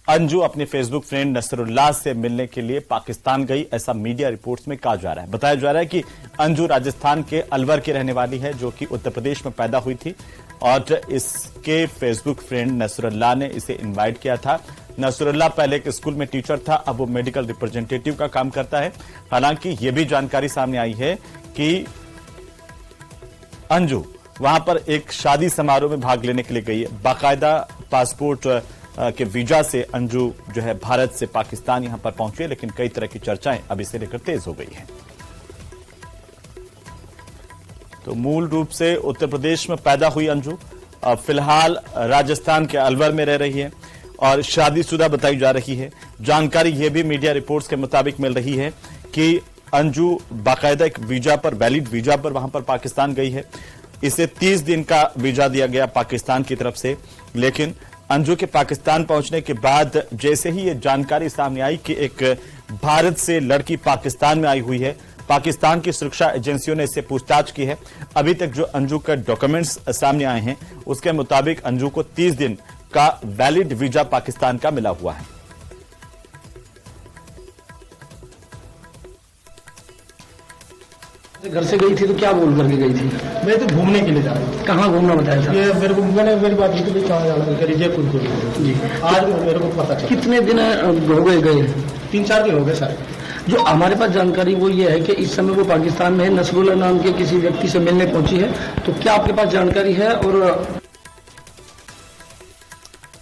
अंजू अपने Facebook friend Nasrallah से मिलने के लिए पाकिस्तान गई, ऐसा मीडिया रिपोर्ट्स में कहा जा रहा है। बताया जा रहा है कि अंजू राजस्थान के अलवर की रहने वाली है, जो कि उत्तर प्रदेश में पैदा हुई थी और इसके फेसबुक फ्रेंड नसरुल्लाह ने इसे इनवाइट किया था। नसरुल्लाह पहले एक स्कूल में टीचर था, अब वो मेडिकल रिप्रेजेंटेटिव का काम करता है। हालांकि यह भी जानकारी सामने आई है कि अंजू वहां पर एक शादी समारोह में भाग लेने के लिए गई है। बाकायदा पासपोर्ट के वीजा से अंजू जो है भारत से पाकिस्तान यहां पर पहुंचे, लेकिन कई तरह की चर्चाएं अब इसे लेकर तेज हो गई हैं। तो मूल रूप से उत्तर प्रदेश में पैदा हुई अंजू फिलहाल राजस्थान के अलवर में रह रही है और शादीशुदा बताई जा रही है। जानकारी यह भी मीडिया रिपोर्ट्स के मुताबिक मिल रही है कि अंजू बाकायदा एक वीजा पर, वैलिड वीजा पर वहां पर पाकिस्तान गई है। इसे 30 दिन का वीजा दिया गया पाकिस्तान की तरफ से, लेकिन अंजू के पाकिस्तान पहुंचने के बाद जैसे ही ये जानकारी सामने आई कि एक भारत से लड़की पाकिस्तान में आई हुई है, पाकिस्तान की सुरक्षा एजेंसियों ने इससे पूछताछ की है। अभी तक जो अंजू के डॉक्यूमेंट्स सामने आए हैं उसके मुताबिक अंजू को 30 दिन का वैलिड वीजा पाकिस्तान का मिला हुआ है। घर से गई थी तो क्या बोल करके गई थी? मैं तो घूमने के लिए जा रहा हूँ। कहाँ घूमना बताया था? ये मेरी बात की कहाँ जाना है, जयपुर को जी। आज मेरे को पता चला। कितने दिन हो गए? 3-4 दिन हो गए सर। जो हमारे पास जानकारी वो ये है कि इस समय वो पाकिस्तान में है, नसरुल्लाह नाम के किसी व्यक्ति से मिलने पहुंची है। तो क्या आपके पास जानकारी है? और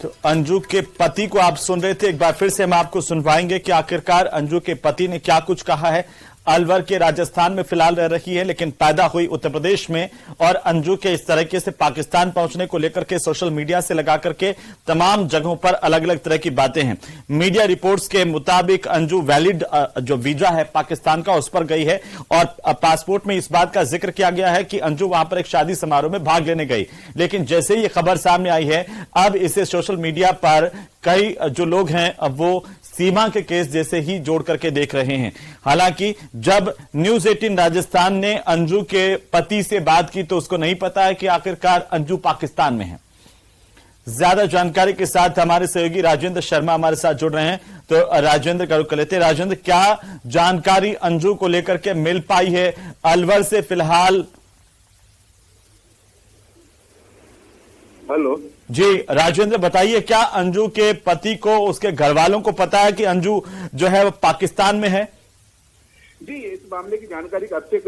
तो अंजू के पति को आप सुन रहे थे, एक बार फिर से हम आपको सुनवाएंगे कि आखिरकार अंजू के पति ने क्या कुछ कहा है। अलवर के राजस्थान में फिलहाल रह रही है, लेकिन पैदा हुई उत्तर प्रदेश में और अंजू के इस तरीके से पाकिस्तान पहुंचने को लेकर के सोशल मीडिया से लगा करके तमाम जगहों पर अलग अलग तरह की बातें हैं। मीडिया रिपोर्ट्स के मुताबिक अंजू वैलिड जो वीजा है पाकिस्तान का उस पर गई है और पासपोर्ट में इस बात का जिक्र किया गया है कि अंजू वहां पर एक शादी समारोह में भाग लेने गई। लेकिन जैसे ही ये खबर सामने आई है, अब इसे सोशल मीडिया पर कई जो लोग हैं अब वो सीमा के केस जैसे ही जोड़ करके देख रहे हैं। हालांकि जब न्यूज 18 राजस्थान ने अंजू के पति से बात की तो उसको नहीं पता है कि आखिरकार अंजू पाकिस्तान में है। ज्यादा जानकारी के साथ हमारे सहयोगी राजेंद्र शर्मा हमारे साथ जुड़ रहे हैं। तो राजेंद्र का रुख कर लेते हैं। राजेंद्र, क्या जानकारी अंजू को लेकर के मिल पाई है अलवर से फिलहाल? हेलो जी राजेंद्र, बताइए, क्या अंजू के पति को, उसके घर वालों को पता है कि अंजू जो है वो पाकिस्तान में है? जी, इस मामले की जानकारी अब से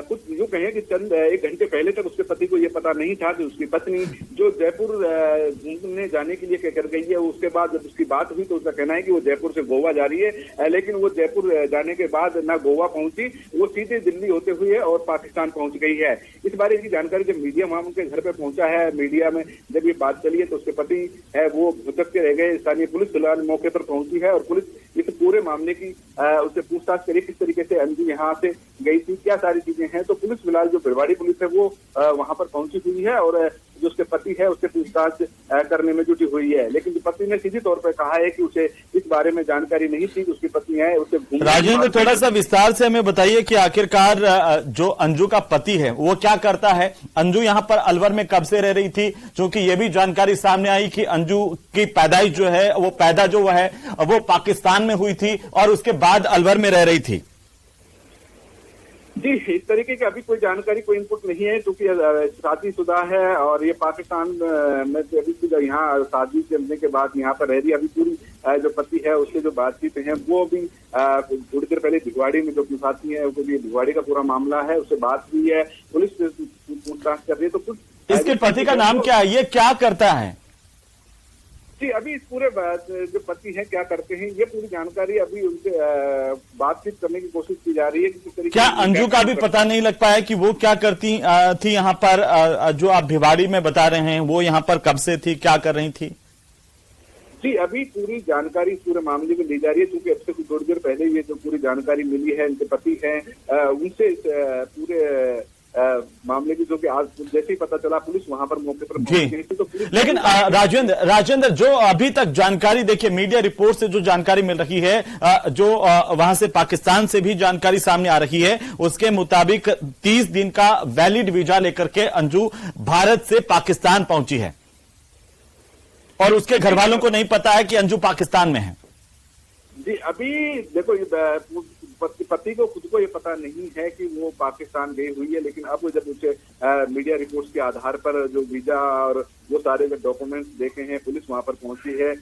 कुछ यूं कहें कि चंद 1 घंटे पहले तक उसके पति को यह पता नहीं था कि उसकी पत्नी जो जयपुर घूमने जाने के लिए कहकर गई है। उसके बाद जब उसकी बात हुई तो उसका कहना है कि वो जयपुर से गोवा जा रही है, लेकिन वो जयपुर जाने के बाद ना गोवा पहुंची, वो सीधे दिल्ली होते हुए और पाकिस्तान पहुंच गई है। इस बारे की जानकारी जब मीडिया वहां उनके घर पे पहुंचा है, मीडिया में जब ये बात चली है तो उसके पति है वो भुतक के रह गए। स्थानीय पुलिस फिलहाल मौके पर पहुंची है और पुलिस इस पूरे मामले की उससे पूछताछ करी, किस तरीके से अंजू यहाँ से गई थी, क्या सारी चीजें हैं। तो पुलिस फिलहाल जो भिवाड़ी पुलिस है वो वहां पर पहुंची हुई है और जो उसके पति है उससे पूछताछ करने में जुटी हुई है। लेकिन जो पति ने सीधी तौर पर कहा है कि उसे इस बारे में जानकारी नहीं थी कि उसकी पत्नी है उसे। राजेंद्र, थोड़ा सा विस्तार से हमें बताइए कि आखिरकार जो अंजू का पति है वो क्या करता है? अंजू यहाँ पर अलवर में कब से रह रही थी? क्योंकि ये भी जानकारी सामने आई कि अंजू की पैदाइश जो है वो पैदा जो है वो पाकिस्तान में हुई थी और उसके बाद अलवर में रह रही थी। जी, इस तरीके की अभी कोई जानकारी, कोई इनपुट नहीं है, क्योंकि शादीशुदा है और ये पाकिस्तान में अभी यहाँ शादी करने के बाद यहाँ पर रह रही है। अभी पूरी जो पति है उससे जो बातचीत है वो अभी थोड़ी देर पहले भिवाड़ी में जो साथी है उसके भिवाड़ी का पूरा मामला है, उससे बात हुई है, पुलिस पूछताछ कर रही है। तो कुछ इसके पति का नाम क्या है, ये क्या करता है? जी, अभी इस पूरे जो पति हैं क्या करते हैं ये पूरी जानकारी अभी उनसे बातचीत करने की कोशिश की जा रही है कि किस तरीके। क्या अंजू का भी पता नहीं लग पाया कि वो क्या करती थी यहाँ पर? जो आप भिवाड़ी में बता रहे हैं वो यहाँ पर कब से थी, क्या कर रही थी? जी, अभी पूरी जानकारी इस पूरे मामले में ली जा रही है, क्योंकि अब से कुछ थोड़ी देर पहले ये जो पूरी जानकारी मिली है, इनके पति हैं उनसे पूरे मामले की, जो कि आज जैसे ही पता चला पुलिस वहां पर मौके पर पहुंच गई थी। तो लेकिन राजेंद्र, जो अभी तक जानकारी, देखिए मीडिया रिपोर्ट से जो जानकारी मिल रही है, जो वहां से पाकिस्तान से भी जानकारी सामने आ रही है, उसके मुताबिक 30 दिन का वैलिड वीजा लेकर के अंजू भारत से पाकिस्तान पहुंची है। और उसके घर वालों को नहीं पता है कि अंजू पाकिस्तान में है? जी, अभी देखो पति को खुद को ये पता नहीं है कि वो पाकिस्तान गई हुई है, लेकिन अब जब उसे मीडिया रिपोर्ट्स के आधार पर जो वीजा और वो सारे जो डॉक्यूमेंट्स देखे हैं, पुलिस वहां पर पहुंची है,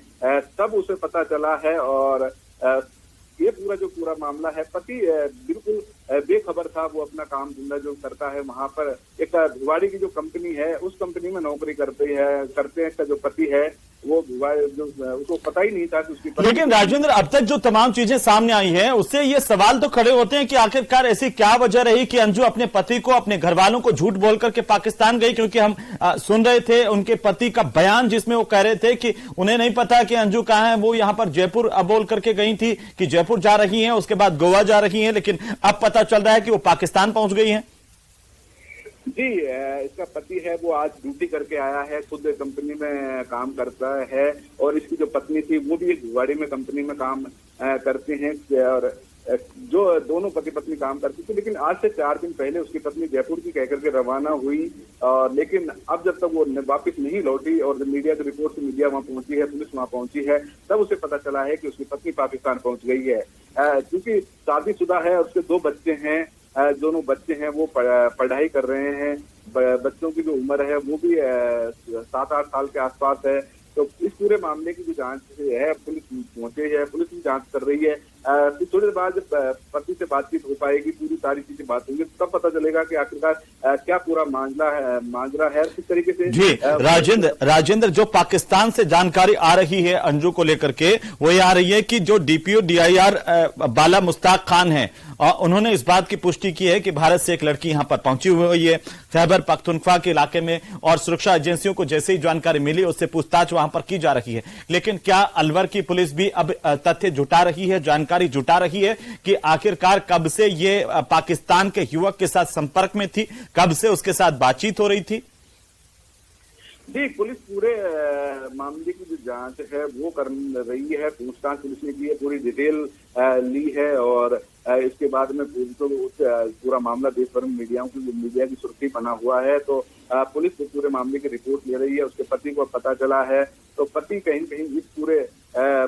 तब उसे पता चला है। और ये पूरा मामला है, पति बिल्कुल बेखबर था। वो अपना काम धंधा जो करता है वहां पर, एक भिवाड़ी की जो कंपनी है उस कंपनी में नौकरी करते हैं। इसका जो पति है वो जो उसको पता ही नहीं था कि उसकी। लेकिन राजेंद्र, अब तक जो तमाम चीजें सामने आई हैं उससे ये सवाल तो खड़े होते हैं कि आखिरकार ऐसी क्या वजह रही कि अंजू अपने पति को, अपने घर वालों को झूठ बोल करके पाकिस्तान गई? क्योंकि हम सुन रहे थे उनके पति का बयान जिसमें वो कह रहे थे कि उन्हें नहीं पता कि अंजू कहां है, वो यहां पर जयपुर बोल करके गई थी कि जयपुर जा रही है, उसके बाद गोवा जा रही है, लेकिन अब पता चल रहा है कि वो पाकिस्तान पहुंच गई है। जी, इसका पति है वो आज ड्यूटी करके आया है, खुद कंपनी में काम करता है। और इसकी जो पत्नी थी वो भी एक भिवाड़ी में कंपनी में काम करते हैं। और जो दोनों पति पत्नी काम करती थी, लेकिन आज से 4 दिन पहले उसकी पत्नी जयपुर की कहकर के रवाना हुई। लेकिन अब जब तक वो वापस नहीं लौटी और जब मीडिया की रिपोर्ट से मीडिया वहां पहुंची है, पुलिस वहां पहुंची है, तब उसे पता चला है कि उसकी पत्नी पाकिस्तान पहुंच गई है। क्योंकि शादीशुदा है और उसके 2 बच्चे हैं। दोनों बच्चे हैं वो पढ़ाई कर रहे हैं। बच्चों की जो उम्र है वो भी 7-8 साल के आसपास है। तो इस पूरे मामले की जो जांच है, पुलिस पहुंचे है, पुलिस भी जांच कर रही है। फिर थोड़ी देर बाद जब पति से बातचीत हो पाएगी, पूरी सारी चीजें बात होंगी, तब पता चलेगा कि आखिरकार क्या पूरा मांझरा है किस तरीके से। जी राजेंद्र, जो पाकिस्तान से जानकारी आ रही है अंजू को लेकर के, वो ये आ रही है कि जो डीपीओ DIR बाला मुश्ताक खान है, उन्होंने इस बात की पुष्टि की है कि भारत से एक लड़की यहां पर पहुंची हुई है खैबर पख्तूनख्वा के इलाके में, और सुरक्षा एजेंसियों को जैसे ही जानकारी मिली उससे पूछताछ वहां पर की जा रही है। लेकिन क्या अलवर की पुलिस भी अब तथ्य जुटा रही है, जानकारी जुटा रही है कि आखिरकार कब से ये पाकिस्तान के युवक के साथ संपर्क में थी, कब से उसके साथ बातचीत हो रही थी? जी, पुलिस पूरे मामले की जो जांच है वो कर रही है। पूछताछ पुलिस ने की है, पूरी डिटेल ली है। और इसके बाद में तो पूरा मामला देश भर में मीडिया की सुर्खी बना हुआ है। तो पुलिस पूरे मामले की रिपोर्ट ले रही है। उसके पति को पता चला है, तो पति कहीं इस पूरे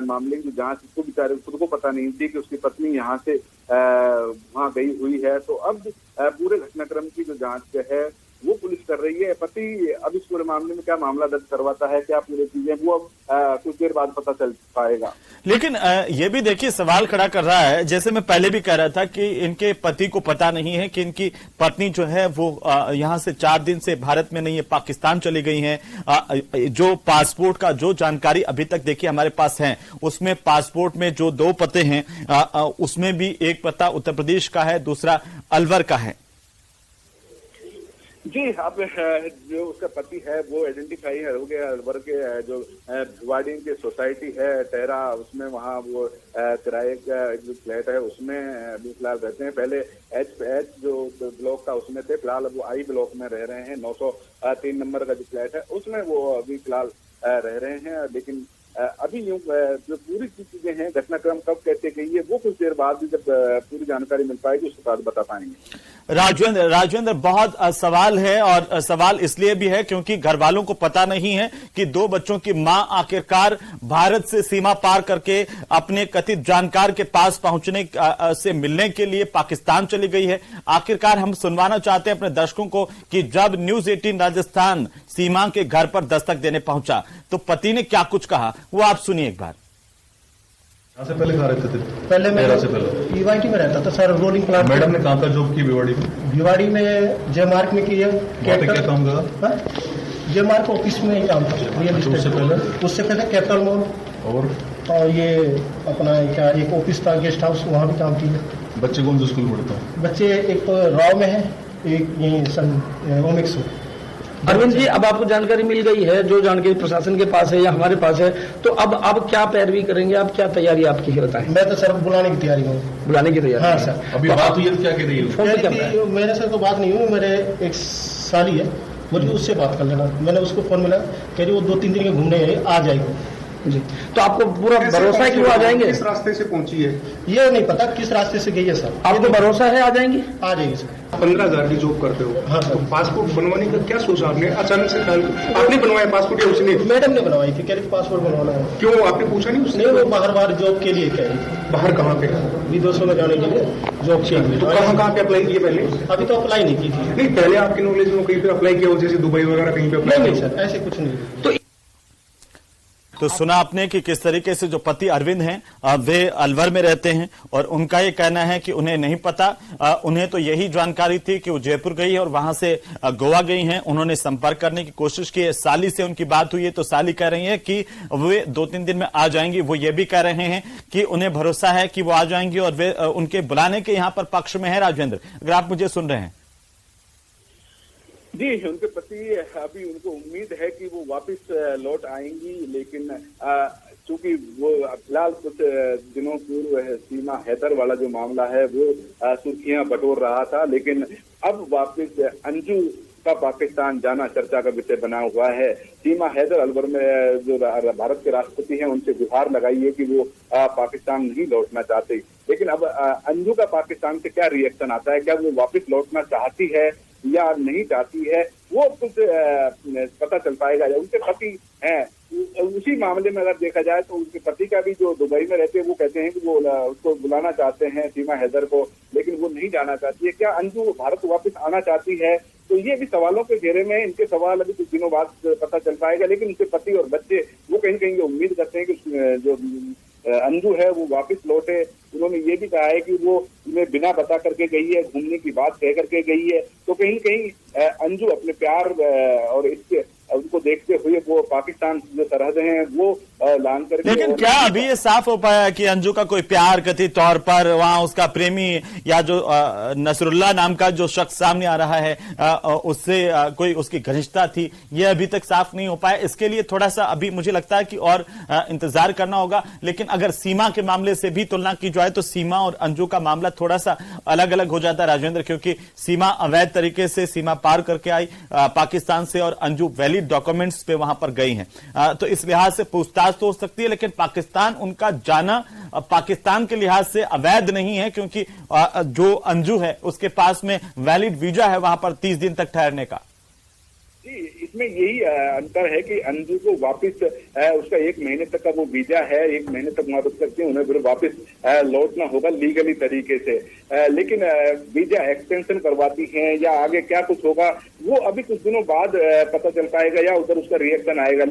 मामले की जांच उसको बेचारे खुद को पता नहीं थी कि उसकी पत्नी यहाँ से वहां गई हुई है। तो अब पूरे घटनाक्रम की जो जांच है वो पुलिस कर रही है। पति अब इस पूरे मामले में क्या मामला दर्ज करवाता है, क्या पूरी चीजें, वो अब कुछ देर बाद पता चल पाएगा। लेकिन ये भी देखिए सवाल खड़ा कर रहा है, जैसे मैं पहले भी कह रहा था कि इनके पति को पता नहीं है कि इनकी पत्नी जो है वो यहां से 4 दिन से भारत में नहीं है, पाकिस्तान चली गई हैं। जो पासपोर्ट का जो जानकारी अभी तक देखिए हमारे पास है, उसमें पासपोर्ट में जो 2 पते हैं उसमें भी एक पता उत्तर प्रदेश का है, दूसरा अलवर का है। जी, अब जो उसका पति है वो आइडेंटिफाई हो गया। अलवर के जो भिवाड़ी की सोसाइटी है टेरा, उसमें वहाँ वो किराए का जो फ्लैट है उसमें अभी फिलहाल रहते हैं। पहले एच जो ब्लॉक था उसमें थे, फिलहाल वो आई ब्लॉक में रह रहे हैं। 903 नंबर का जो फ्लैट है उसमें वो अभी फिलहाल रह रहे हैं। लेकिन अभी यूं जो पूरी चीजें हैं, घटनाक्रम कब कैसे गई है, वो कुछ देर बाद जब पूरी जानकारी मिल पाएगी उसके बाद बता पाएंगे। राजेंद्र, बहुत सवाल है, और सवाल इसलिए भी है क्योंकि घर वालों को पता नहीं है कि 2 बच्चों की मां आखिरकार भारत से सीमा पार करके अपने कथित जानकार के पास पहुंचने से मिलने के लिए पाकिस्तान चली गई है। आखिरकार हम सुनवाना चाहते हैं अपने दर्शकों को कि जब न्यूज 18 राजस्थान सीमा के घर पर दस्तक देने पहुंचा तो पति ने क्या कुछ कहा, वो आप सुनिए एक बार। से पहले कहाँ रहते थे? पहले मैं से पहले ईवाईटी में रहता था सर, रोलिंग प्लांट। मैडम ने कहाँ पर जॉब की? भिवाड़ी में। भिवाड़ी में जे मार्क में की है। वहाँ पे क्या काम करा? जे मार्क ऑफिस में ही काम था। उससे पहले कैपिटल मॉल और ये अपना क्या एक ऑफिस था, गेस्ट हाउस, वहाँ भी काम किया। बच्चे कौन से स्कूल पढ़ते हैं? बच्चे एक तो राव में है, एक यही सन ओमिक्स में। अरविंद जी, अब आपको जानकारी मिल गई है, जो जानकारी प्रशासन के पास है या हमारे पास है, तो अब क्या पैरवी करेंगे, अब क्या तैयारी आपकी है बताएं। मैं तो सर बुलाने की तैयारी हूँ। बुलाने की तैयारी? हाँ सर। अभी बात हुई है तो क्या कह रही है? मेरे से तो बात नहीं हुई, मेरे एक साली है, बोलिए उससे बात कर लेना। मैंने उसको फोन मिला, कह रही वो 2-3 दिन के घूमने आ जाएगी। जी, तो आपको पूरा भरोसा है कि वो आ जाएंगे? किस रास्ते से पहुंची है ये नहीं पता, किस रास्ते से गई है सर। आपको भरोसा है आ जाएंगी? आ जाएगी सर। 15,000 की जॉब करते हो। हाँ सर। तो पासपोर्ट बनवाने का क्या सोचा आपने? अचानक से आपने बनवाया पासपोर्ट या उसने? मैडम ने बनवाई थी, कह रही थी पासपोर्ट बनवाना है। क्यों आपने पूछा नहीं उसने? नहीं, वो बाहर जॉब के लिए कह रही थी, बाहर कहाँ पे? विदेशों में जाने के लिए जॉब चाहिए। तो कहाँ पे अप्लाई किए पहले? अभी तो अप्लाई नहीं की थी। नहीं, पहले आपकी नॉलेज में कहीं पे अप्लाई किया हो, जैसे दुबई वगैरह कहीं पे अप्लाई? नहीं सर, ऐसे कुछ नहीं। तो सुना आपने कि किस तरीके से जो पति अरविंद हैं वे अलवर में रहते हैं और उनका ये कहना है कि उन्हें नहीं पता, उन्हें तो यही जानकारी थी कि वो जयपुर गई है और वहां से गोवा गई हैं। उन्होंने संपर्क करने की कोशिश की है, साली से उनकी बात हुई है तो साली कह रही है कि वे 2-3 दिन में आ जाएंगी। वो ये भी कह रहे हैं कि उन्हें भरोसा है कि वो आ जाएंगी और वे उनके बुलाने के यहाँ पर पक्ष में है। राजेंद्र, अगर आप मुझे सुन रहे हैं। जी, उनके पति अभी उनको उम्मीद है कि वो वापस लौट आएंगी, लेकिन चूंकि वो फिलहाल कुछ दिनों पूर्व सीमा हैदर वाला जो मामला है वो सुर्खियां बटोर रहा था, लेकिन अब वापस अंजू का पाकिस्तान जाना चर्चा का विषय बना हुआ है। सीमा हैदर अलवर में जो भारत के राष्ट्रपति हैं उनसे गुहार लगाई है कि वो पाकिस्तान नहीं लौटना चाहते, लेकिन अब अंजू का पाकिस्तान से क्या रिएक्शन आता है, क्या वो वापस लौटना चाहती है या नहीं चाहती है, वो कुछ पता चल पाएगा। उनके पति हैं, उसी मामले में अगर देखा जाए तो उनके पति का भी जो दुबई में रहते हैं वो कहते हैं कि वो उसको बुलाना चाहते हैं सीमा हैदर को, लेकिन वो नहीं जाना चाहती है। क्या अंजू भारत वापस आना चाहती है? तो ये भी सवालों के घेरे में, इनके सवाल अभी कुछ दिनों बाद पता चल पाएगा, लेकिन उनके पति और बच्चे वो कहीं कहीं उम्मीद करते हैं कि जो अंजू है वो वापस लौटे। उन्होंने ये भी कहा है कि वो उन्हें बिना बता करके गई है, घूमने की बात कह करके गई है, तो कहीं कहीं अंजू अपने प्यार और इसके उनको देखते हुए वो पाकिस्तान जो सरहद हैं वो लांग करके। लेकिन क्या अभी ये साफ हो पाया कि अंजू का कोई प्यार कथित तौर पर वहां उसका प्रेमी या जो नसरुल्लाह नाम का जो शख्स सामने आ रहा है उससे कोई उसकी घनिष्ठता थी, ये अभी तक साफ नहीं हो पाया। इसके लिए थोड़ा सा अभी मुझे लगता है कि और इंतजार करना होगा। लेकिन अगर सीमा के मामले से भी तुलना की जाए तो सीमा और अंजू का मामला थोड़ा सा अलग अलग हो जाता है राजेंद्र, क्योंकि सीमा अवैध तरीके से सीमा पार करके आई पाकिस्तान से और अंजू वैलिड डॉक्यूमेंट्स पे वहां पर गई हैं। तो इस लिहाज से पूछताछ तो हो सकती है, लेकिन पाकिस्तान उनका जाना पाकिस्तान के लिहाज से अवैध नहीं है, क्योंकि जो अंजू है उसके पास में वैलिड वीजा है वहां पर 30 दिन तक ठहरने का। जी, इसमें यही अंतर है कि अंजू को वापस उसका 1 महीने तक का वो वीजा है, 1 महीने तक वहां रुक सकते हैं, उन्हें फिर वापस लौटना होगा लीगली तरीके से। लेकिन वीजा एक्सटेंशन करवाती हैं या आगे क्या कुछ होगा वो अभी कुछ दिनों बाद पता चल पाएगा या उधर उसका रिएक्शन आएगा।